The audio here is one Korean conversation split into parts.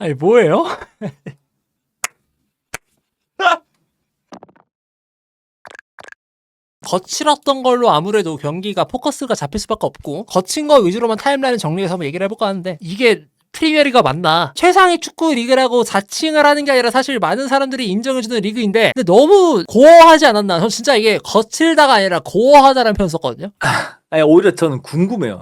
아니 뭐예요? 거칠었던 걸로 아무래도 경기가 포커스가 잡힐 수밖에 없고 거친 거 위주로만 타임라인을 정리해서 한번 얘기를 해볼까 하는데 이게 프리미어리가 맞나? 최상위 축구 리그라고 자칭을 하는 게 아니라 사실 많은 사람들이 인정해주는 리그인데 근데 너무 고어하지 않았나? 전 진짜 이게 거칠다가 아니라 고어하다라는 표현 썼거든요. 아니, 오히려 저는 궁금해요.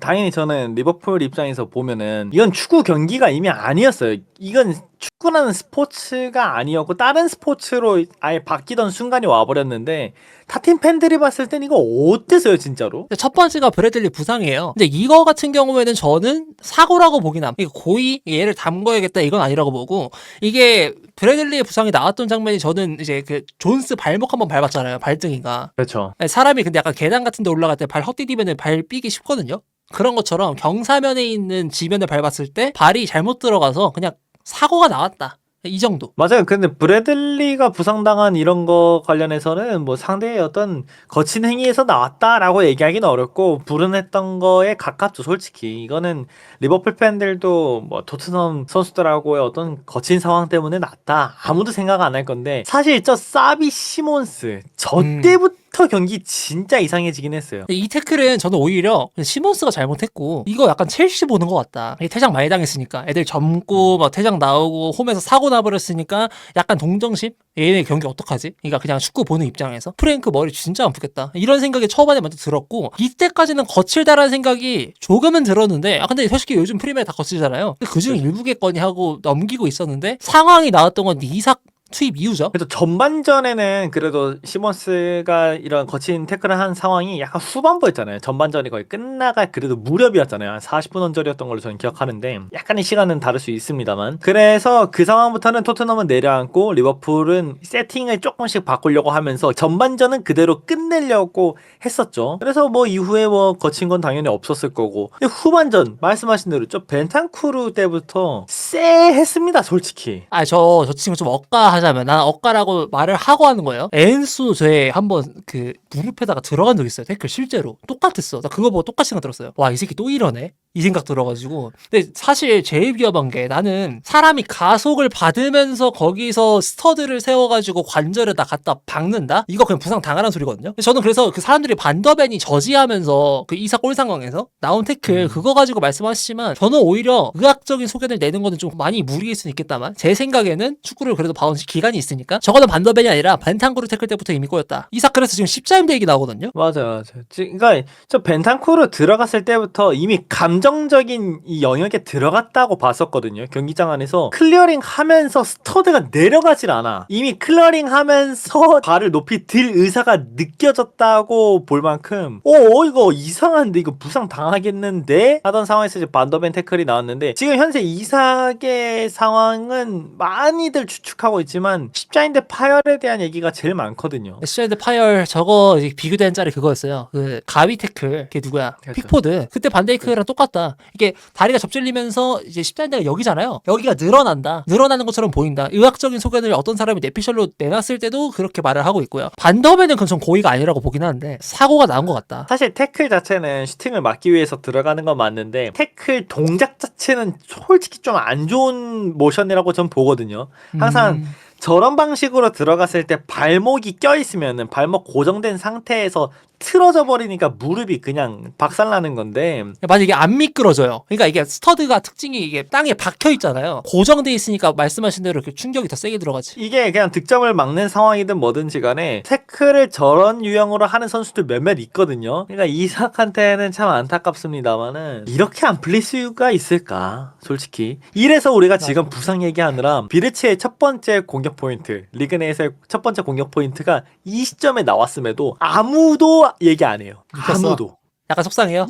당연히 저는 리버풀 입장에서 보면은 이건 축구 경기가 이미 아니었어요. 이건 축구라는 스포츠가 아니었고 다른 스포츠로 아예 바뀌던 순간이 와버렸는데 타팀 팬들이 봤을 땐 이거 어땠어요, 진짜로? 첫 번째가 브래들리 부상이에요. 근데 이거 같은 경우에는 저는 사고라고 보긴 함. 이거 고의 얘를 담궈야겠다 이건 아니라고 보고 이게 브래들리의 부상이 나왔던 장면이 저는 이제 그 존스 발목 한번 밟았잖아요. 발등인가. 그렇죠. 사람이 근데 약간 계단 같은 데 올라갈 때 발 헛디디면 발 삐기 쉽거든요. 그런 것처럼 경사면에 있는 지면을 밟았을 때 발이 잘못 들어가서 그냥 사고가 나왔다. 이 정도. 맞아요. 근데 브래들리가 부상당한 이런 거 관련해서는 뭐 상대의 어떤 거친 행위에서 나왔다라고 얘기하기는 어렵고 불운했던 거에 가깝죠, 솔직히. 이거는 리버풀 팬들도 뭐 토트넘 선수들하고의 어떤 거친 상황 때문에 났다. 아무도 생각 안 할 건데 사실 저 사비 시몬스 저 때부터 경기 진짜 이상해지긴 했어요. 이 태클은 저는 오히려 시몬스가 잘못했고 이거 약간 첼시 보는 것 같다. 퇴장 많이 당했으니까 애들 젊고 막 퇴장 나오고 홈에서 사고 나버렸으니까 약간 동정심? 얘네 경기 어떡하지? 그러니까 그냥 축구 보는 입장에서 프랭크 머리 진짜 아프겠다 이런 생각이 초반에 먼저 들었고 이때까지는 거칠다라는 생각이 조금은 들었는데 근데 솔직히 요즘 프리미어 다 거칠잖아요. 그중 일부겠거니 하고 넘기고 있었는데 상황이 나왔던 건 이삭 투입 이후죠. 그래도 전반전에는 그래도 시몬스가 이런 거친 태클을 한 상황이 약간 후반부였잖아요. 전반전이 거의 끝나갈 그래도 무렵이었잖아요. 한 40분 언저리였던 걸로 저는 기억하는데 약간의 시간은 다를 수 있습니다만 그래서 그 상황부터는 토트넘은 내려앉고 리버풀은 세팅을 조금씩 바꾸려고 하면서 전반전은 그대로 끝내려고 했었죠. 그래서 뭐 이후에 뭐 거친 건 당연히 없었을 거고 근데 후반전 말씀하신 대로 저 벤탄쿠르 때부터 쎄했습니다, 솔직히. 저 친구 좀 억까하자면, 난 억까라고 말을 하고 하는 거예요. 엔수 저에 한번 그 무릎에다가 들어간 적 있어요. 태클 실제로. 똑같았어. 나 그거 보고 똑같이 생각 들었어요. 와, 이 새끼 또 이러네? 이 생각 들어가지고. 근데 사실 제일 위험한 게 나는 사람이 가속을 받으면서 거기서 스터드를 세워가지고 관절에다 갖다 박는다? 이거 그냥 부상 당하는 소리거든요. 저는 그래서 그 사람들이 반더벤이 저지하면서 그 이사 골 상황에서 나온 태클 그거 가지고 말씀하시지만 저는 오히려 의학적인 소견을 내는 거는 좀 많이 무리일 수는 있겠다만 제 생각에는 축구를 그래도 봐온 기간이 있으니까 적어도 반더벤이 아니라 벤탄쿠르 태클 때부터 이미 꼬였다. 이삭 그래서 지금 십자인대 얘기 나오거든요. 맞아요. 그러니까 저 벤탄쿠르 들어갔을 때부터 이미 감정적인 이 영역에 들어갔다고 봤었거든요. 경기장 안에서 클리어링 하면서 스터드가 내려가질 않아. 이미 클리어링 하면서 발을 높이 들 의사가 느껴졌다고 볼 만큼 이거 이상한데 이거 부상 당하겠는데 하던 상황에서 이제 반더벤 태클이 나왔는데 지금 현재 이삭의 상황은 많이들 추측하고 있지만 십자인대 파열에 대한 얘기가 제일 많거든요. 십자인대 파열 저거 비교된 짤이 그거였어요. 그 가위 태클 그게 누구야? 그렇죠. 픽포드. 그때 반데이크랑 똑같다. 이게 다리가 접질리면서 이제 십자인대가 여기잖아요. 여기가 늘어난다. 늘어나는 것처럼 보인다. 의학적인 소견을 어떤 사람이 내피셜로 내놨을 때도 그렇게 말을 하고 있고요. 반더벤은 그건 전 고의가 아니라고 보긴 하는데 사고가 나온 것 같다. 사실 태클 자체는 슈팅을 막기 위해서 들어가는 건 맞는데 태클 동작 자체는 솔직히 좀 안 좋은 모션이라고 전 보거든요. 항상 저런 방식으로 들어갔을 때 발목이 껴있으면은 발목 고정된 상태에서 틀어져 버리니까 무릎이 그냥 박살나는 건데 맞아, 이게 안 미끄러져요. 그러니까 이게 스터드가 특징이 이게 땅에 박혀 있잖아요. 고정돼 있으니까 말씀하신 대로 이렇게 충격이 더 세게 들어가지. 이게 그냥 득점을 막는 상황이든 뭐든지 간에 태클을 저런 유형으로 하는 선수들 몇몇 있거든요. 그러니까 이삭한테는 참 안타깝습니다만은 이렇게 안 풀릴 수가 있을까 솔직히. 이래서 우리가 지금 부상 얘기하느라 비르치의 첫 번째 공격 포인트, 리그 내에서의 첫 번째 공격 포인트가 이 시점에 나왔음에도 아무도 얘기 안 해요. 미쳤어. 아무도. 약간 속상해요.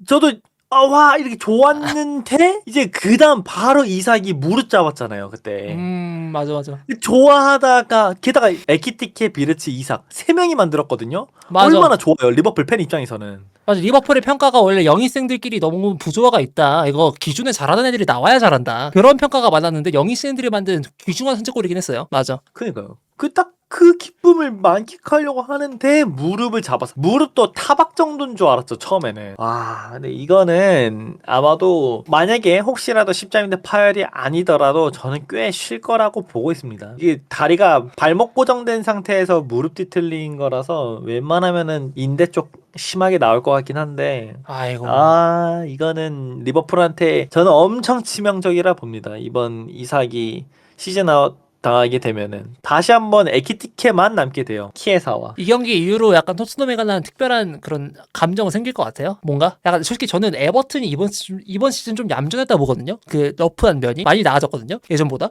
저도 와 이렇게 좋았는데 이제 그 다음 바로 이삭이 무릎 잡았잖아요 그때. 맞아. 좋아하다가 게다가 에키티케, 비르치, 이삭 세 명이 만들었거든요. 맞아. 얼마나 좋아요 리버풀 팬 입장에서는. 맞아. 리버풀의 평가가 원래 영입생들끼리 너무 부조화가 있다. 이거 기준에 잘하는 애들이 나와야 잘한다. 그런 평가가 많았는데 영입생들이 만든 귀중한 선제골이긴 했어요. 맞아. 그러니까요. 그 딱 그 기쁨을 만끽하려고 하는데 무릎을 잡았어. 무릎도 타박 정도인 줄 알았죠, 처음에는. 와, 근데 이거는 아마도 만약에 혹시라도 십자인대 파열이 아니더라도 저는 꽤 쉴 거라고 보고 있습니다. 이게 다리가 발목 고정된 상태에서 무릎 뒤틀린 거라서 웬만하면은 인대 쪽 심하게 나올 것 같긴 한데 아이고. 아, 이거는 리버풀한테 저는 엄청 치명적이라 봅니다. 이번 이사기 시즌 아웃 당하게 되면은 다시 한번 에키티케만 남게 돼요. 키에사와. 이 경기 이후로 약간 토트넘에 관한 특별한 그런 감정은 생길 것 같아요. 뭔가 약간 솔직히 저는 에버튼이 이번 시즌 좀 얌전했다 보거든요. 그 러프한 면이 많이 나아졌거든요. 예전보다.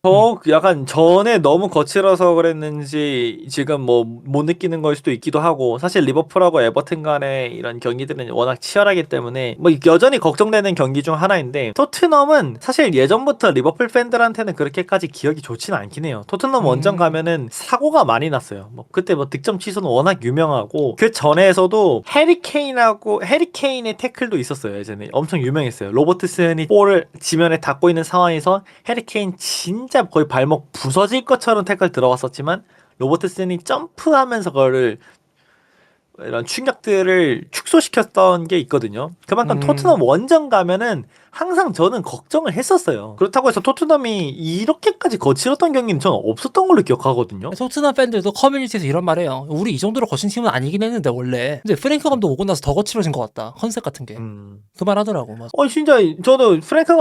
저 약간 전에 너무 거칠어서 그랬는지 지금 뭐 못 느끼는 걸 수도 있기도 하고 사실 리버풀하고 에버튼 간의 이런 경기들은 워낙 치열하기 때문에 뭐 여전히 걱정되는 경기 중 하나인데 토트넘은 사실 예전부터 리버풀 팬들한테는 그렇게까지 기억이 좋지는 않긴 해요. 토트넘 원정 가면은 사고가 많이 났어요. 뭐 그때 뭐 득점 취소는 워낙 유명하고 그 전에서도 해리케인의 태클도 있었어요. 예전에 엄청 유명했어요. 로버트슨이 볼을 지면에 닿고 있는 상황에서 해리케인 진짜 거의 발목 부서질 것처럼 태클 들어갔었지만 로버트슨이 점프하면서 그거를 이런 충격들을 축소시켰던 게 있거든요. 그만큼 토트넘 원정 가면은 항상 저는 걱정을 했었어요. 그렇다고 해서 토트넘이 이렇게까지 거칠었던 경기는 저는 없었던 걸로 기억하거든요. 토트넘 팬들도 커뮤니티에서 이런 말 해요. 우리 이 정도로 거친 팀은 아니긴 했는데 원래. 근데 프랭크 감독 오고 나서 더 거칠어진 것 같다. 컨셉 같은 게. 그 말 하더라고. 맞아. 진짜 저도 프랭크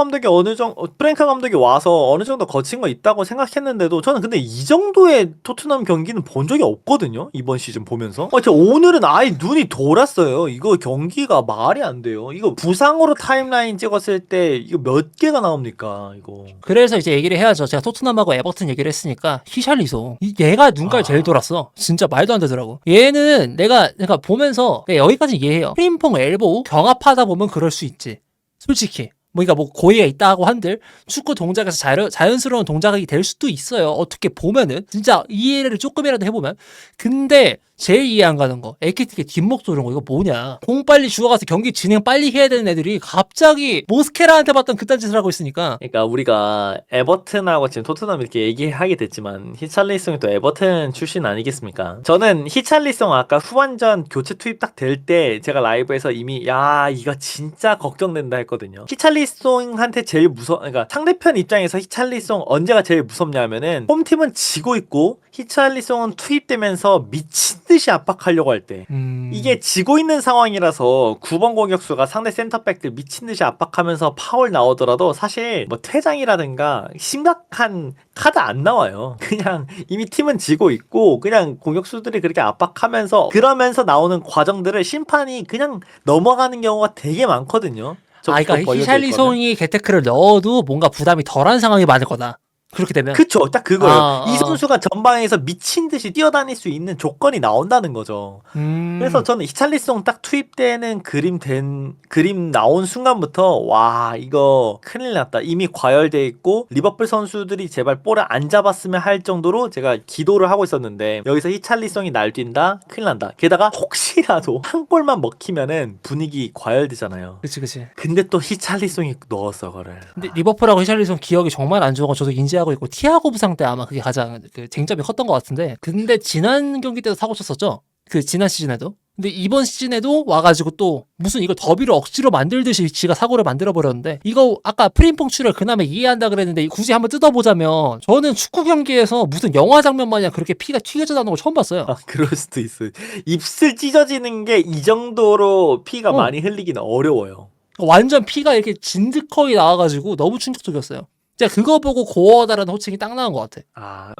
감독이 와서 어느 정도 거친 거 있다고 생각했는데도 저는 근데 이 정도의 토트넘 경기는 본 적이 없거든요. 이번 시즌 보면서. 저 오늘은 아예 눈이 돌았어요. 이거 경기가 말이 안 돼요. 이거 부상으로 타임라인 찍었을 때 이거 몇 개가 나옵니까? 이거. 그래서 이제 얘기를 해야죠. 제가 토트넘하고 에버튼 얘기를 했으니까 히샬리송 얘가 눈깔 제일 돌았어. 진짜 말도 안 되더라고. 얘는 내가 보면서 여기까지 이해해요. 프림퐁 엘보우 경합하다 보면 그럴 수 있지. 솔직히. 그러니까 뭐 고의가 있다고 한들 축구 동작에서 자연스러운 동작이 될 수도 있어요. 어떻게 보면은 진짜 이해를 조금이라도 해보면. 근데 제일 이해 안 가는 거 에키티케 뒷목 도는 거 이거 뭐냐. 공 빨리 죽어가서 경기 진행 빨리 해야 되는 애들이 갑자기 모스케라한테 봤던 그딴 짓을 하고 있으니까. 그러니까 우리가 에버튼하고 지금 토트넘 이렇게 얘기하게 됐지만 히찰리송이 또 에버튼 출신 아니겠습니까? 저는 히찰리송 아까 후반전 교체 투입 딱 될 때 제가 라이브에서 이미 야 이거 진짜 걱정된다 했거든요. 히찰리송한테 제일 그러니까 상대편 입장에서 히찰리송 언제가 제일 무섭냐면은 홈팀은 지고 있고 히찰리송은 투입되면서 미친 듯이 압박하려고 할 때 이게 지고 있는 상황이라서 9번 공격수가 상대 센터백들 미친 듯이 압박하면서 파울 나오더라도 사실 뭐 퇴장이라든가 심각한 카드 안 나와요. 그냥 이미 팀은 지고 있고 그냥 공격수들이 그렇게 압박하면서 그러면서 나오는 과정들을 심판이 그냥 넘어가는 경우가 되게 많거든요. 그러니까 히샬리송이 개테크를 넣어도 뭔가 부담이 덜한 상황이 많을 거다. 그렇게 되면 그쵸, 딱 그거예요. 이 선수가 전방에서 미친 듯이 뛰어다닐 수 있는 조건이 나온다는 거죠. 그래서 저는 히찰리송 딱 투입되는 그림 나온 순간부터 와 이거 큰일 났다. 이미 과열돼 있고 리버풀 선수들이 제발 볼을 안 잡았으면 할 정도로 제가 기도를 하고 있었는데 여기서 히찰리송이 날뛴다 큰일 난다. 게다가 혹시라도 한 골만 먹히면은 분위기 과열되잖아요. 그치. 근데 또 히찰리송이 넣었어 그걸. 근데 리버풀하고 히샬리송 기억이 정말 안 좋은 거 저도 인지하고 있고 티아고 부상 때 아마 그게 가장 그 쟁점이 컸던 것 같은데 근데 지난 경기 때도 사고 쳤었죠. 그 지난 시즌에도. 근데 이번 시즌에도 와가지고 또 무슨 이걸 더비를 억지로 만들듯이 지가 사고를 만들어버렸는데 이거 아까 프림퐁 출혈 그나마 이해한다 그랬는데 굳이 한번 뜯어보자면 저는 축구 경기에서 무슨 영화 장면 마냥 그렇게 피가 튀겨져 나오는 걸 처음 봤어요. 그럴 수도 있어요. 입술 찢어지는 게 이 정도로 피가 많이 흘리기는 어려워요. 완전 피가 이렇게 진드커이 나와가지고 너무 충격적이었어요. 진짜 그거 보고 고어다라는 호칭이 딱 나온 것 같아.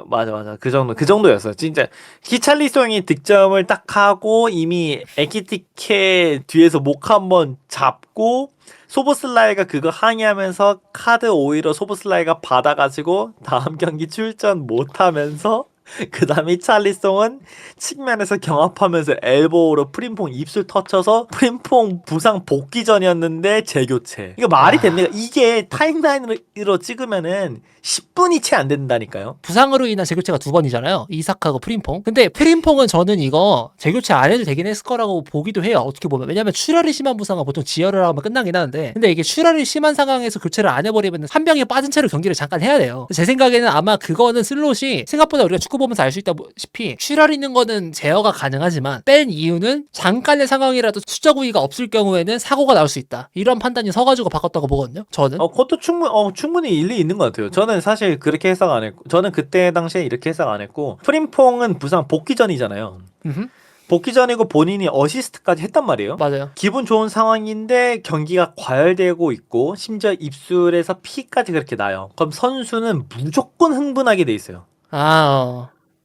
맞아. 그 정도였어요. 진짜 히찰리송이 득점을 딱 하고 이미 에키티케 뒤에서 목 한번 잡고 소보슬라이가 그거 항의하면서 카드 오히려 소보슬라이가 받아가지고 다음 경기 출전 못하면서 그 다음에 히찰리송은 측면에서 경합하면서 엘보우로 프림퐁 입술 터쳐서 프림퐁 부상 복귀 전이었는데 재교체. 이거 말이 됩니까? 이게 타임라인으로 찍으면은 10분이 채 안 된다니까요. 부상으로 인한 재교체가 2번이잖아요. 이삭하고 프림퐁. 근데 프림퐁은 저는 이거 재교체 안 해도 되긴 했을 거라고 보기도 해요. 어떻게 보면. 왜냐면 출혈이 심한 부상은 보통 지혈을 하면 끝나긴 하는데 근데 이게 출혈이 심한 상황에서 교체를 안 해버리면 한 병에 빠진 채로 경기를 잠깐 해야 돼요. 제 생각에는 아마 그거는 슬롯이 생각보다 우리가 축구 보면서 알 수 있다시피 출혈있는 거는 제어가 가능하지만 뺀 이유는 잠깐의 상황이라도 수적 우위가 없을 경우에는 사고가 나올 수 있다. 이런 판단이 서가지고 바꿨다고 보거든요. 저는. 그것도 충분히 일리 있는 것 같아요. 저는 사실 그렇게 해석 안 했고, 저는 그때 당시에 이렇게 해석 안 했고, 프림퐁은 부상 복귀 전이잖아요. 음흠. 복귀 전이고 본인이 어시스트까지 했단 말이에요. 맞아요. 기분 좋은 상황인데 경기가 과열되고 있고 심지어 입술에서 피까지 그렇게 나요. 그럼 선수는 무조건 흥분하게 돼 있어요.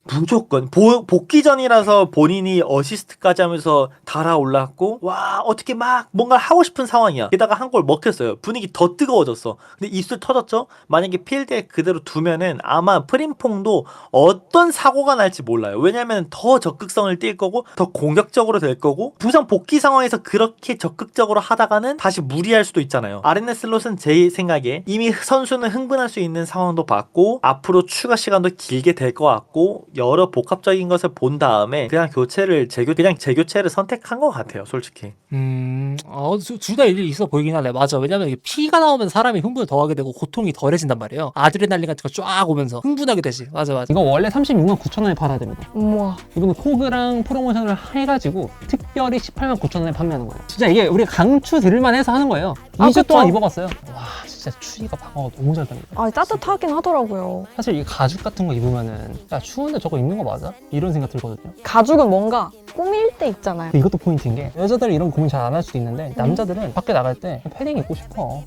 무조건 복귀 전이라서 본인이 어시스트까지 하면서 달아올랐고 와 어떻게 막 뭔가 하고 싶은 상황이야. 게다가 한 골 먹혔어요. 분위기 더 뜨거워졌어. 근데 입술 터졌죠? 만약에 필드에 그대로 두면은 아마 프림퐁도 어떤 사고가 날지 몰라요. 왜냐면 더 적극성을 띌 거고 더 공격적으로 될 거고 부상 복귀 상황에서 그렇게 적극적으로 하다가는 다시 무리할 수도 있잖아요. 아레네 슬롯은 제 생각에 이미 선수는 흥분할 수 있는 상황도 봤고 앞으로 추가 시간도 길게 될 것 같고 여러 복합적인 것을 본 다음에 그냥 재교체를 선택한 것 같아요, 솔직히. 둘 다 일리 있어 보이긴 하네. 맞아. 왜냐면 이게 피가 나오면 사람이 흥분을 더 하게 되고 고통이 덜해진단 말이에요. 아드레날린 같은 거 쫙 오면서 흥분하게 되지. 맞아. 이거 원래 36만 9천 원에 팔아야 됩니다. 우와. 이번에 코그랑 프로모션을 해가지고 특별히 18만 9천 원에 판매하는 거예요. 진짜 이게 우리가 강추 드릴만 해서 하는 거예요. 2주 그쵸? 동안 입어봤어요. 와 진짜 추위가 방어가 너무 잘 됩니다. 아, 따뜻하긴 하더라고요. 사실 이 가죽 같은 거 입으면은 야 추운데 저거 입는 거 맞아? 이런 생각 들거든요. 가죽은 뭔가 꾸밀 때 있잖아요. 근데 이것도 포인트인 게 여자들은 이런 고민 잘 안 할 수도 있는데 남자들은 밖에 나갈 때 패딩 입고 싶어.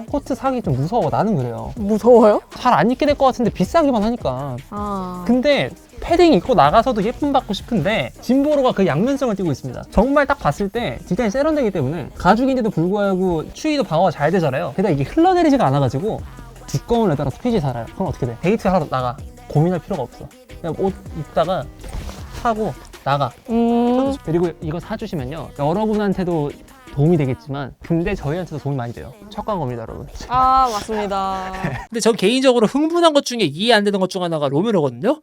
코트 사기 좀 무서워. 나는 그래요. 무서워요? 잘 안 입게 될 것 같은데 비싸기만 하니까. 아. 근데 패딩 입고 나가서도 예쁨 받고 싶은데 짐보로가 그 양면성을 띠고 있습니다. 정말 딱 봤을 때 디자인이 세련되기 때문에 가죽인데도 불구하고 추위도 방어가 잘 되잖아요. 게다가 이게 흘러내리지가 않아가지고 두꺼운 레더랑 스피지 살아요. 그럼 어떻게 돼? 데이트 하러 나가. 고민할 필요가 없어. 그냥 옷 입다가 사고 나가. 그리고 이거 사주시면요 여러분한테도 도움이 되겠지만 근데 저희한테도 도움이 많이 돼요. 첫 광고입니다 여러분. 아, 맞습니다. 근데 전 개인적으로 흥분한 것 중에 이해 안 되는 것 중 하나가 로메로거든요.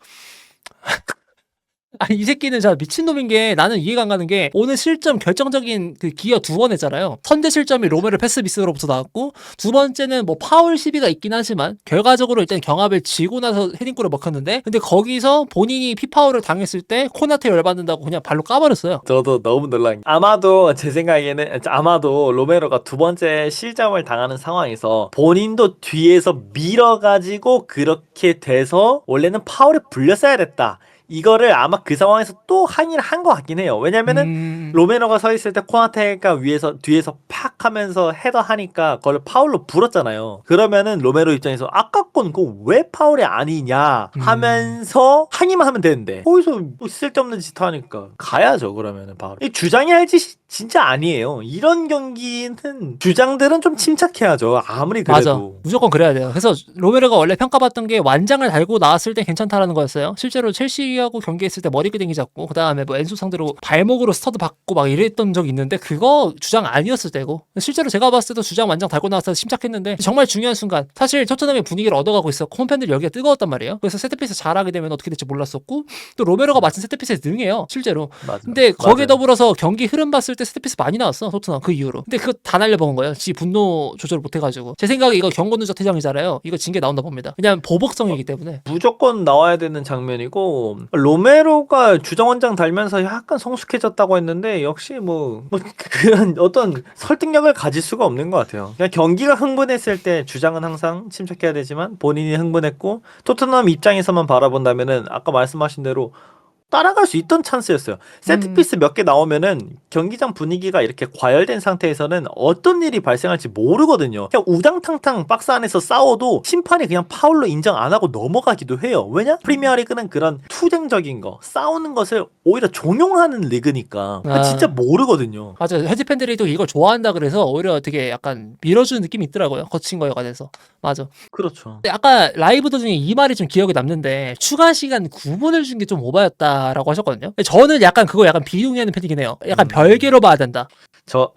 아니 이 새끼는 진짜 미친놈인 게 나는 이해가 안 가는 게 오늘 실점 결정적인 그 기어 두 번 했잖아요. 선제 실점이 로메로 패스 미스로부터 나왔고 두 번째는 뭐 파울 시비가 있긴 하지만 결과적으로 일단 경합을 지고 나서 헤딩골을 먹혔는데 근데 거기서 본인이 피파울을 당했을 때 코나테 열받는다고 그냥 발로 까버렸어요. 저도 너무 놀란 게 아마도 제 생각에는 아마도 로메로가 두 번째 실점을 당하는 상황에서 본인도 뒤에서 밀어가지고 그렇게 돼서 원래는 파울에 불렸어야 됐다. 이거를 아마 그 상황에서 또 항의를 한 것 같긴 해요. 왜냐면은 로메로가 서 있을 때 코나테가 뒤에서 팍 하면서 헤더 하니까 그걸 파울로 불었잖아요. 그러면은 로메로 입장에서 아까 건 그거 왜 파울이 아니냐 하면서 항의만 하면 되는데 거기서 뭐 쓸데없는 짓 하니까 가야죠. 그러면은 바로 이 주장이 할 짓이 진짜 아니에요. 이런 경기는 주장들은 좀 침착해야죠. 아무리 그래도. 맞아. 무조건 그래야 돼요. 그래서 로메로가 원래 평가받던 게 완장을 달고 나왔을 때 괜찮다라는 거였어요. 실제로 첼시하고 경기했을 때 머리끄댕이 잡고 그다음에 뭐 엔소 상대로 발목으로 스터드 받고 막 이랬던 적이 있는데 그거 주장 아니었을 때고 실제로 제가 봤을 때도 주장 완장 달고 나왔을 때 침착했는데 정말 중요한 순간 사실 토트넘의 분위기를 얻어가고 있었고 홈팬들 여기가 뜨거웠단 말이에요. 그래서 세트피스 잘하게 되면 어떻게 될지 몰랐었고 또 로메로가 맡은 세트피스에 능해요. 실제로. 맞아. 근데 거기에 맞아요. 더불어서 경기 흐름 봤을 때 세트피스 많이 나왔어 토트넘 그 이후로. 근데 그거 다 날려먹은 거예요. 지 분노 조절을 못해가지고. 제 생각에 이거 경고 누적 퇴장이잖아요. 이거 징계 나온다 봅니다. 그냥 보복성이기 때문에. 무조건 나와야 되는 장면이고 로메로가 주장원장 달면서 약간 성숙해졌다고 했는데 역시 뭐 그런 어떤 설득력을 가질 수가 없는 것 같아요. 그냥 경기가 흥분했을 때 주장은 항상 침착해야 되지만 본인이 흥분했고 토트넘 입장에서만 바라본다면은 아까 말씀하신 대로 따라갈 수 있던 찬스였어요. 세트피스 몇 개 나오면은 경기장 분위기가 이렇게 과열된 상태에서는 어떤 일이 발생할지 모르거든요. 그냥 우당탕탕 박스 안에서 싸워도 심판이 그냥 파울로 인정 안 하고 넘어가기도 해요. 왜냐? 프리미어리그는 그런 투쟁적인 거, 싸우는 것을 오히려 종용하는 리그니까 진짜 모르거든요. 맞아. 헤드 팬들이 또 이걸 좋아한다 그래서 오히려 되게 약간 밀어주는 느낌이 있더라고요. 거친 거에 관해서. 맞아. 그렇죠. 근데 아까 라이브 도중에 이 말이 좀 기억에 남는데 추가 시간 9분을 준 게 좀 오바였다라고 하셨거든요. 근데 저는 약간 그거 약간 비동의하는 편이긴 해요. 약간 별개로 봐야 된다.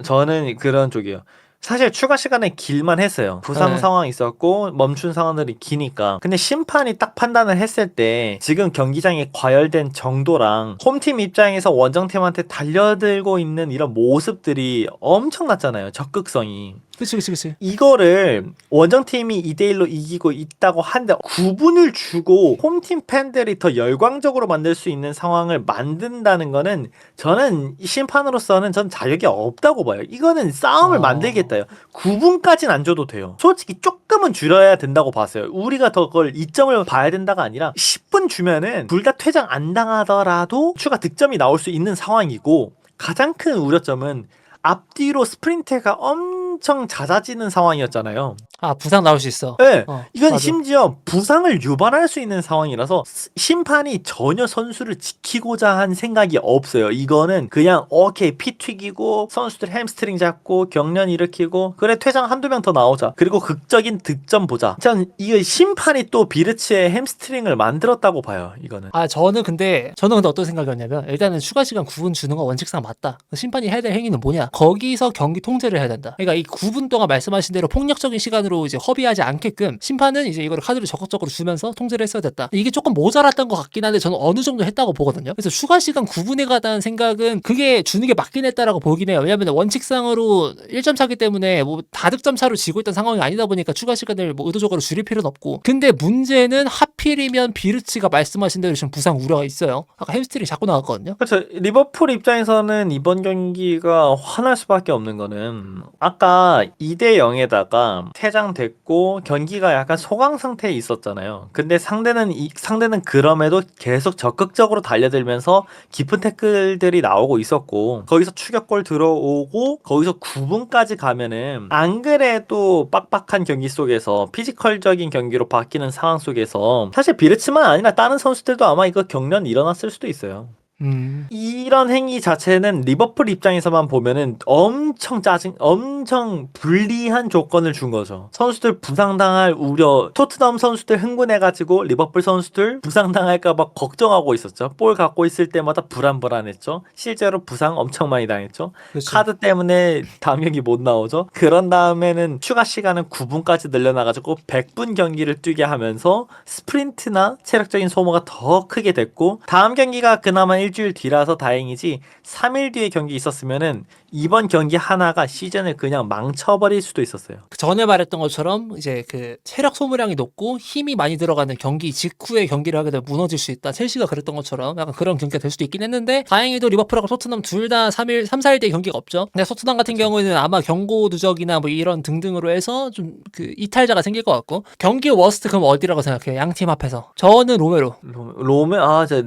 저는 그런 쪽이에요. 사실 추가 시간에 길만 했어요. 부상 네. 상황이 있었고 멈춘 상황들이 기니까. 근데 심판이 딱 판단을 했을 때 지금 경기장이 과열된 정도랑 홈팀 입장에서 원정팀한테 달려들고 있는 이런 모습들이 엄청났잖아요. 적극성이. 그치. 이거를 원정팀이 2대1로 이기고 있다고 한데 9분을 주고 홈팀 팬들이 더 열광적으로 만들 수 있는 상황을 만든다는 거는 저는 심판으로서는 전 자격이 없다고 봐요. 이거는 싸움을 만들겠다요. 9분까지는 안 줘도 돼요. 솔직히 조금은 줄여야 된다고 봤어요. 우리가 더 그걸 이점을 봐야 된다가 아니라 10분 주면은 둘 다 퇴장 안 당하더라도 추가 득점이 나올 수 있는 상황이고, 가장 큰 우려점은 앞뒤로 스프린트가 엄청 잦아지는 상황이었잖아요. 아, 부상 나올 수 있어. 네, 이건 맞아. 심지어 부상을 유발할 수 있는 상황이라서 심판이 전혀 선수를 지키고자 한 생각이 없어요. 이거는 그냥 오케이 피 튀기고 선수들 햄스트링 잡고 경련 일으키고 그래 퇴장 한두 명 더 나오자. 그리고 극적인 득점 보자. 전 이거 심판이 또 비르츠의 햄스트링을 만들었다고 봐요. 이거는. 저는 근데 어떤 생각이었냐면, 일단은 추가 시간 9분 주는 건 원칙상 맞다. 심판이 해야 될 행위는 뭐냐? 거기서 경기 통제를 해야 된다. 그러니까 이 9분 동안 말씀하신 대로 폭력적인 시간으로 이제 허비하지 않게끔 심판은 이제 이거를 카드를 적극적으로 주면서 통제를 했어야 됐다. 이게 조금 모자랐던 것 같긴 한데 저는 어느 정도 했다고 보거든요. 그래서 추가 시간 9분에 가다는 생각은 그게 주는 게 맞긴 했다라고 보긴 해요. 왜냐하면 원칙상으로 1점 차기 때문에 뭐 다득점 차로 지고 있던 상황이 아니다 보니까 추가 시간을 뭐 의도적으로 줄일 필요는 없고, 근데 문제는 하필이면 비르치가 말씀하신 대로 지금 부상 우려가 있어요. 아까 햄스트링 자꾸 나왔거든요. 그렇죠. 리버풀 입장에서는 이번 경기가 화날 수밖에 없는 거는 아까 2대 0에다가 퇴장됐고 경기가 약간 소강 상태에 있었잖아요. 근데 상대는 그럼에도 계속 적극적으로 달려들면서 깊은 태클들이 나오고 있었고, 거기서 추격골 들어오고 거기서 9분까지 가면은 안 그래도 빡빡한 경기 속에서 피지컬적인 경기로 바뀌는 상황 속에서 사실 비르츠만 아니라 다른 선수들도 아마 이거 경련 일어났을 수도 있어요. 이런 행위 자체는 리버풀 입장에서만 보면은 엄청 불리한 조건을 준 거죠. 선수들 부상당할 우려, 토트넘 선수들 흥분해가지고 리버풀 선수들 부상당할까봐 걱정하고 있었죠. 볼 갖고 있을 때마다 불안했죠. 실제로 부상 엄청 많이 당했죠. 그렇죠. 카드 때문에 다음 경기 못 나오죠. 그런 다음에는 추가 시간은 9분까지 늘려나가지고 100분 경기를 뛰게 하면서 스프린트나 체력적인 소모가 더 크게 됐고, 다음 경기가 그나마 일주일 뒤라서 다행이지 3일 뒤에 경기 있었으면은 이번 경기 하나가 시즌을 그냥 망쳐버릴 수도 있었어요. 전에 말했던 것처럼 이제 그 체력 소모량이 높고 힘이 많이 들어가는 경기 직후에 경기를 하게 되면 무너질 수 있다. 첼시가 그랬던 것처럼 약간 그런 경기가 될 수도 있긴 했는데, 다행히도 리버풀하고 토트넘 둘 다 3, 4일 뒤에 경기가 없죠. 근데 토트넘 같은 경우에는 아마 경고 누적이나 뭐 이런 등등으로 해서 좀 그 이탈자가 생길 것 같고, 경기 워스트 그럼 어디라고 생각해요? 양 팀 앞에서. 저는 로메로.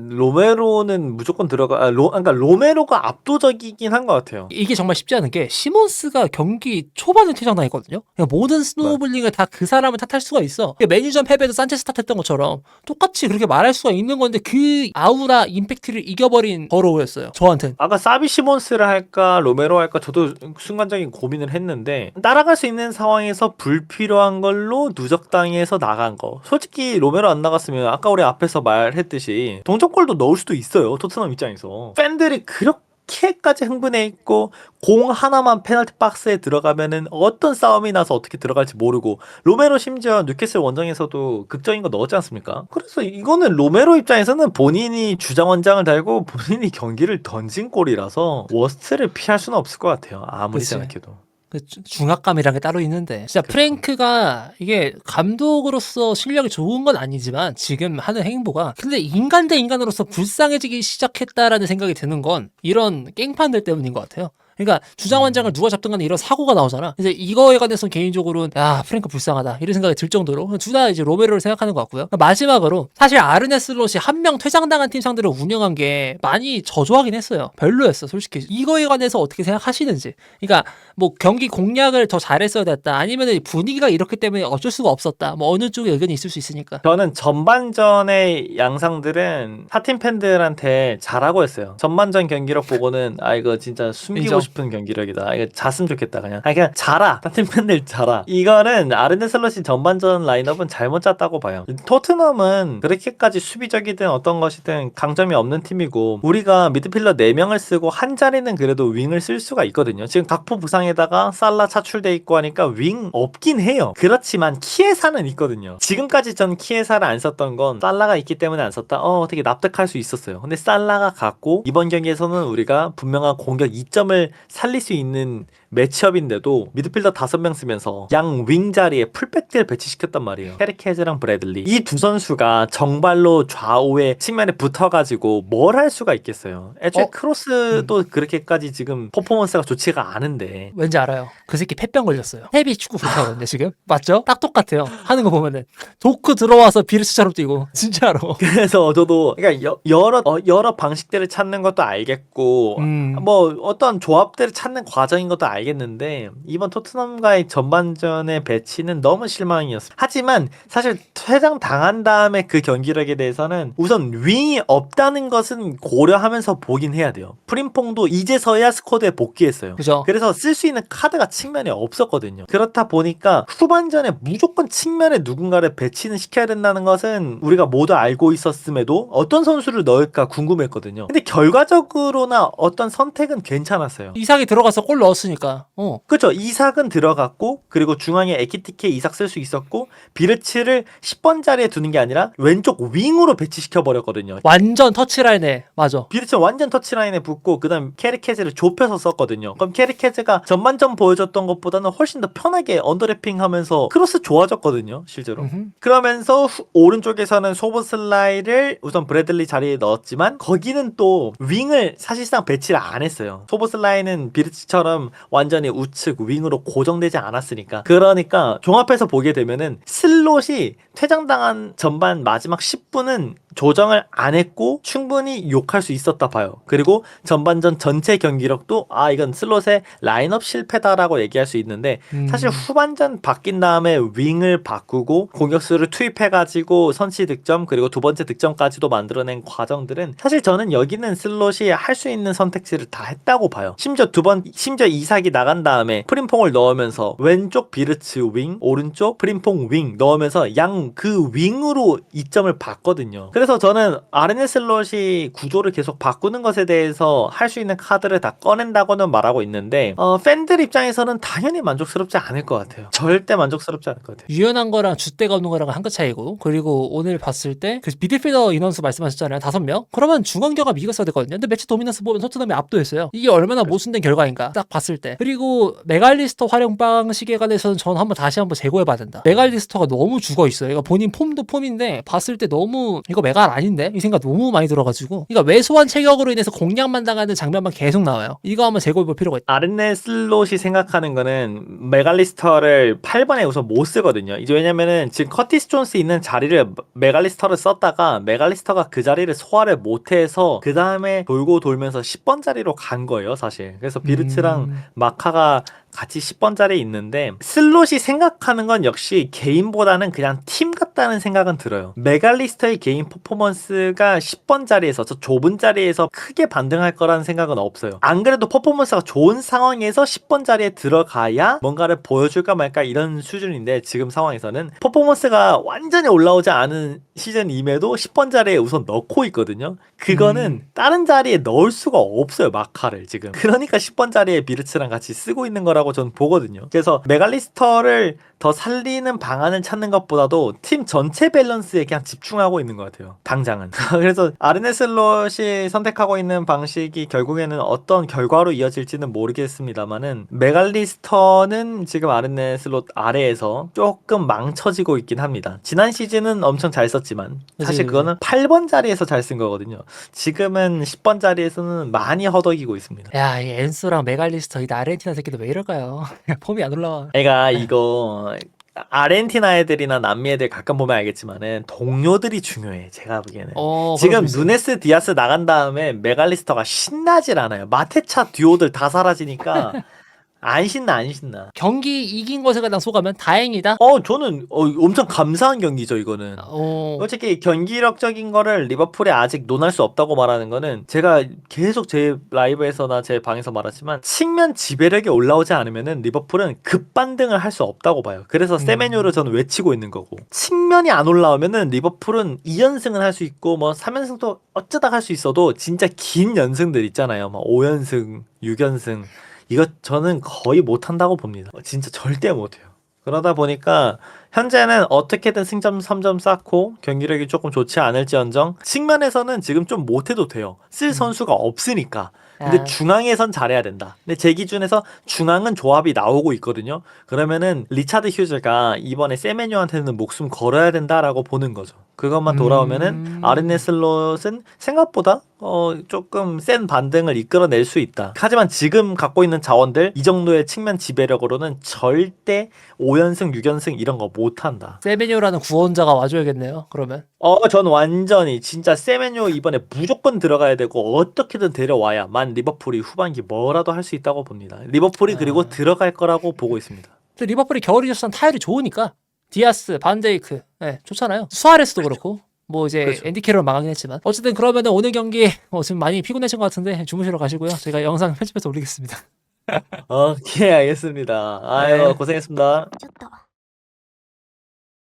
로메로는 무조건 그러니까 로메로가 압도적이긴 한 것 같아요. 이게 정말 쉽지 않은 게 시몬스가 경기 초반에 퇴장당했거든요. 그러니까 모든 스노우볼링을 다 그 사람을 탓할 수가 있어. 매니저 패배도 산체스 탓했던 것처럼 똑같이 그렇게 말할 수가 있는 건데, 그 아우라 임팩트를 이겨버린 버로우였어요. 저한텐. 아까 사비 시몬스를 할까 로메로 할까 저도 순간적인 고민을 했는데, 따라갈 수 있는 상황에서 불필요한 걸로 누적당해서 나간 거. 솔직히 로메로 안 나갔으면 아까 우리 앞에서 말했듯이 동점골도 넣을 수도 있어요. 토트넘 입장에서 팬들이 그렇게까지 흥분해 있고 공 하나만 페널티 박스에 들어가면은 어떤 싸움이 나서 어떻게 들어갈지 모르고, 로메로 심지어 뉴캐슬 원정에서도 극적인 거 넣었지 않습니까? 그래서 이거는 로메로 입장에서는 본인이 주장 원장을 달고 본인이 경기를 던진 골이라서 워스트를 피할 수는 없을 것 같아요. 아무리 그치. 생각해도. 그 중압감이라는 게 따로 있는데, 진짜 프랭크가 이게 감독으로서 실력이 좋은 건 아니지만 지금 하는 행보가, 근데 인간 대 인간으로서 불쌍해지기 시작했다라는 생각이 드는 건 이런 깽판들 때문인 것 같아요. 그러니까 주장원장을 누가 잡든 간에 이런 사고가 나오잖아. 이제 이거에 관해서 개인적으로는 야, 프랭크 불쌍하다 이런 생각이 들 정도로 둘 다 이제 로메로를 생각하는 것 같고요. 마지막으로 사실 아르네 슬롯이 한 명 퇴장당한 팀 상대로 운영한 게 많이 저조하긴 했어요. 별로였어, 솔직히. 이거에 관해서 어떻게 생각하시는지. 그러니까 뭐 경기 공략을 더 잘했어야 됐다, 아니면 분위기가 이렇기 때문에 어쩔 수가 없었다, 뭐 어느 쪽에 의견이 있을 수 있으니까. 저는 전반전의 양상들은 타팀 팬들한테 잘하고 했어요. 전반전 경기력 보고는 이거 진짜 숨기고 인정. 싶은 경기력이다. 이거 잤으면 좋겠다. 그냥 자라. 타팀 팬들 자라. 이거는 아르네 슬롯이 전반전 라인업은 잘못 짰다고 봐요. 토트넘은 그렇게까지 수비적이든 어떤 것이든 강점이 없는 팀이고, 우리가 미드필더 4명을 쓰고 한 자리는 그래도 윙을 쓸 수가 있거든요. 지금 각포 부상에다가 살라 차출돼 있고 하니까 윙 없긴 해요. 그렇지만 키에사는 있거든요. 지금까지 전 키에사를 안 썼던 건 살라가 있기 때문에 안 썼다. 어떻게 납득할 수 있었어요. 근데 살라가 갔고 이번 경기에서는 우리가 분명한 공격 이점을 살릴 수 있는 매치업인데도 미드필더 5명 쓰면서 양 윙 자리에 풀백들 배치시켰단 말이에요. 케리케즈랑 브래들리. 이 두 선수가 정발로 좌우의 측면에 붙어가지고 뭘 할 수가 있겠어요. 애초에 크로스도 그렇게까지 지금 퍼포먼스가 좋지가 않은데. 왠지 알아요. 그 새끼 폐병 걸렸어요. 헤비 축구 불타거든요 지금. 맞죠? 딱 똑같아요. 하는 거 보면은 도크 들어와서 비르스처럼 뛰고 진짜로. 그래서 저도 그러니까 여러 방식들을 찾는 것도 알겠고 뭐 어떤 조합들을 찾는 과정인 것도 알겠는데 이번 토트넘과의 전반전의 배치는 너무 실망이었어요. 하지만 사실 퇴장 당한 다음에 그 경기력에 대해서는 우선 윙이 없다는 것은 고려하면서 보긴 해야 돼요. 프림퐁도 이제서야 스쿼드에 복귀했어요. 그죠? 그래서 쓸 수 있는 카드가 측면에 없었거든요. 그렇다 보니까 후반전에 무조건 측면에 누군가를 배치는 시켜야 된다는 것은 우리가 모두 알고 있었음에도 어떤 선수를 넣을까 궁금했거든요. 근데 결과적으로나 어떤 선택은 괜찮았어요. 이삭이 들어가서 골 넣었으니까. 그렇죠. 이삭은 들어갔고 그리고 중앙에 에키티케 이삭 쓸 수 있었고 비르츠를 10번 자리에 두는 게 아니라 왼쪽 윙으로 배치시켜 버렸거든요. 완전 터치라인에 맞아. 비르츠 완전 터치라인에 붙고 그다음 캐리케즈를 좁혀서 썼거든요. 그럼 캐리케즈가 전반전 보여줬던 것보다는 훨씬 더 편하게 언더래핑하면서 크로스 좋아졌거든요. 실제로. 그러면서 오른쪽에서는 소보슬라이를 우선 브래들리 자리에 넣었지만 거기는 또 윙을 사실상 배치를 안 했어요. 소보슬라이는 비르츠처럼 완전히 우측 윙으로 고정되지 않았으니까. 그러니까 종합해서 보게 되면은 슬롯이 퇴장당한 전반 마지막 10분은 조정을 안 했고 충분히 욕할 수 있었다 봐요. 그리고 전반전 전체 경기력도 이건 슬롯의 라인업 실패다라고 얘기할 수 있는데 사실 후반전 바뀐 다음에 윙을 바꾸고 공격수를 투입해가지고 선취 득점 그리고 두 번째 득점까지도 만들어낸 과정들은 사실 저는 여기는 슬롯이 할 수 있는 선택지를 다 했다고 봐요. 심지어 이삭이 나간 다음에 프림퐁을 넣으면서 왼쪽 비르츠 윙, 오른쪽 프림퐁 윙 넣으면서 양 그 윙으로 이점을 봤거든요. 그래서 저는 아르네 슬롯이 구조를 계속 바꾸는 것에 대해서 할 수 있는 카드를 다 꺼낸다고는 말하고 있는데 팬들 입장에서는 당연히 만족스럽지 않을 것 같아요. 절대 만족스럽지 않을 것 같아요. 유연한 거랑 줏대가 없는 거랑은 한 끗 차이고 그리고 오늘 봤을 때 그 미드필더 인원수 말씀하셨잖아요. 5명? 그러면 중앙경합 이겼어야 되거든요. 근데 매치 도미넌스 보면 토트넘이 압도했어요. 이게 얼마나 모순된 결과인가 딱 봤을 때. 그리고 메갈리스터 활용 방식에 관해서는 저는 다시 한번 재고해봐야 된다. 메갈리스터가 너무 죽어있어요. 이거 본인 폼도 폼인데 봤을 때 너무 이거 메갈 아닌데? 이 생각 너무 많이 들어가지고 그러니까 왜소한 체격으로 인해서 공략만 당하는 장면만 계속 나와요. 이거 한번 재고해볼 필요가 있다. 아르네 슬롯이 생각하는 거는 메갈리스터를 8번에 우선 못 쓰거든요. 이제 왜냐면은 지금 커티스 존스 있는 자리를 메갈리스터를 썼다가 메갈리스터가 그 자리를 소화를 못해서 그 다음에 돌고 돌면서 10번 자리로 간 거예요, 사실. 그래서 비르츠랑 마카가 같이 10번 자리에 있는데 슬롯이 생각하는 건 역시 개인보다는 그냥 팀 같다는 생각은 들어요. 메갈리스터의 개인 퍼포먼스가 10번 자리에서 저 좁은 자리에서 크게 반등할 거라는 생각은 없어요. 안 그래도 퍼포먼스가 좋은 상황에서 10번 자리에 들어가야 뭔가를 보여줄까 말까 이런 수준인데 지금 상황에서는 퍼포먼스가 완전히 올라오지 않은 시즌임에도 10번 자리에 우선 넣고 있거든요. 그거는 다른 자리에 넣을 수가 없어요. 마카를 지금. 그러니까 10번 자리에 비르츠랑 같이 쓰고 있는 거라고 저는 보거든요. 그래서 메갈리스터를 더 살리는 방안을 찾는 것보다도 팀 전체 밸런스에 그냥 집중하고 있는 것 같아요. 당장은. 그래서 아르네 슬롯이 선택하고 있는 방식이 결국에는 어떤 결과로 이어질지는 모르겠습니다만은 메갈리스터는 지금 아르네 슬롯 아래에서 조금 망쳐지고 있긴 합니다. 지난 시즌은 엄청 잘 썼지만 사실 그거는 8번 자리에서 잘 쓴 거거든요. 지금은 10번 자리에서는 많이 허덕이고 있습니다. 야, 이 엔소랑 메갈리스터 이 아르헨티나 새끼들 왜 이럴까요? 폼이 안 올라와. 애가 이거 아르헨티나 애들이나 남미 애들 가끔 보면 알겠지만은 동료들이 중요해. 제가 보기에는. 지금 누네스 디아스 나간 다음에 메갈리스터가 신나질 않아요. 마테차 듀오들 다 사라지니까 안 신나. 경기 이긴 것에 관한 소감은 다행이다. 저는 엄청 감사한 경기죠, 이거는. 솔직히 경기력적인 거를 리버풀에 아직 논할 수 없다고 말하는 거는 제가 계속 제 라이브에서나 제 방에서 말하지만 측면 지배력이 올라오지 않으면은 리버풀은 급반등을 할 수 없다고 봐요. 그래서 세메뉴를 저는 외치고 있는 거고. 측면이 안 올라오면은 리버풀은 2연승은 할 수 있고 뭐 3연승도 어쩌다 할 수 있어도 진짜 긴 연승들 있잖아요. 막 5연승, 6연승. 이거 저는 거의 못한다고 봅니다. 진짜 절대 못해요. 그러다 보니까 현재는 어떻게든 승점 3점 쌓고 경기력이 조금 좋지 않을지언정 측면에서는 지금 좀 못해도 돼요. 쓸 선수가 없으니까. 근데 아. 중앙에선 잘해야 된다. 근데 제 기준에서 중앙은 조합이 나오고 있거든요. 그러면은 리차드 휴즈가 이번에 세메뉴한테는 목숨 걸어야 된다라고 보는 거죠. 그것만 돌아오면은 아르네 슬롯은 생각보다 조금 센 반등을 이끌어낼 수 있다. 하지만 지금 갖고 있는 자원들 이 정도의 측면 지배력으로는 절대 5연승, 6연승 이런 거 못한다. 세메뉴라는 구원자가 와줘야겠네요. 그러면 전 완전히 진짜 세메뉴 이번에 무조건 들어가야 되고 어떻게든 데려와야만 리버풀이 후반기 뭐라도 할 수 있다고 봅니다. 리버풀이 그리고 들어갈 거라고 보고 있습니다. 또 리버풀이 겨울 이적선 타율이 좋으니까 디아스, 반데이크, 네, 좋잖아요. 수아레스도 그렇고 뭐 이제 그렇죠. 앤디 캐롤 망하긴 했지만 어쨌든 그러면은 오늘 경기 지금 많이 피곤하신 것 같은데 주무시러 가시고요. 저희가 영상 편집해서 올리겠습니다. 오케이, 알겠습니다. 아유, 네. 고생했습니다.